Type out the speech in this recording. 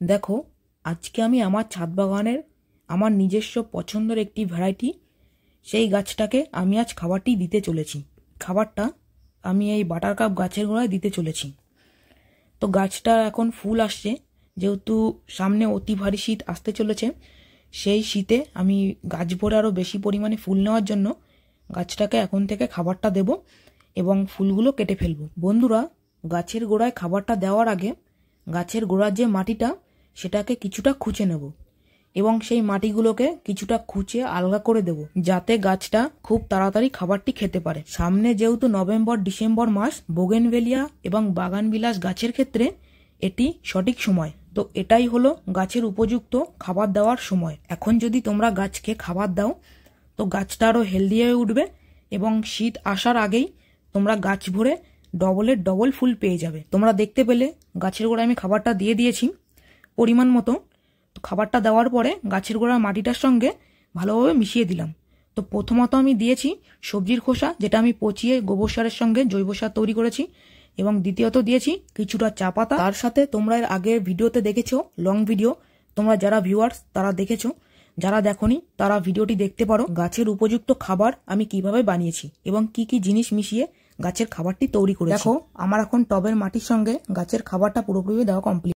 দেখো, আজকে আমি আমার ছাদ বাগানের আমার নিজস্ব পছন্দের একটি ভ্যারাইটি সেই গাছটাকে আমি আজ খাবারটি দিতে চলেছি। খাবারটা আমি এই বাটারকাপ গাছের গোড়ায় দিতে চলেছি। তো গাছটা এখন ফুল আসছে, যেহেতু সামনে অতি ভারী শীত আসতে চলেছে, সেই শীতে আমি গাছ ভরে আরও বেশি পরিমাণে ফুল নেওয়ার জন্য গাছটাকে এখন থেকে খাবারটা দেব এবং ফুলগুলো কেটে ফেলবো। বন্ধুরা, গাছের গোড়ায় খাবারটা দেওয়ার আগে গাছের গোড়ার যে মাটিটা সেটাকে কিছুটা খুঁচে নেব এবং সেই মাটিগুলোকে কিছুটা খুঁচে আলগা করে দেব, যাতে গাছটা খুব তাড়াতাড়ি খাবারটি খেতে পারে। সামনে যেহেতু নভেম্বর ডিসেম্বর মাস, বোগেনভেলিয়া এবং বাগানবিলাস গাছের ক্ষেত্রে এটি সঠিক সময়। তো এটাই হলো গাছের উপযুক্ত খাবার দেওয়ার সময়। এখন যদি তোমরা গাছকে খাবার দাও তো গাছটা আরও হেলদি হয়ে উঠবে এবং শীত আসার আগেই তোমরা গাছ ভরে ডবলের ডবল ফুল পেয়ে যাবে। তোমরা দেখতে পেলে গাছের গোড়ায় আমি খাবারটা দিয়ে দিয়েছি পরিমাণ মতো। তো খাবারটা দেওয়ার পরে গাছের গোড়ার মাটিটার সঙ্গে ভালোভাবে মিশিয়ে দিলাম। তো প্রথমত আমি দিয়েছি সবজির খোসা, যেটা আমি পচিয়ে গোবর সারের সঙ্গে জৈব সার তৈরি করেছি, এবং দ্বিতীয়ত দিয়েছি কিছুটা চা পাতা। তার সাথে তোমরা এর আগের ভিডিওতে দেখেছো, লং ভিডিও, তোমরা যারা ভিউয়ার্স তারা দেখেছো, যারা দেখোনি তারা ভিডিওটি দেখতে পারো। গাছের উপযুক্ত খাবার আমি কিভাবে বানিয়েছি এবং কি কি জিনিস মিশিয়ে গাছের খাবারটি তৈরি করেছি। দেখো, আমার এখন টবের মাটির সঙ্গে গাছের খাবারটা পুরোপুরি দেওয়া কমপ্লিট।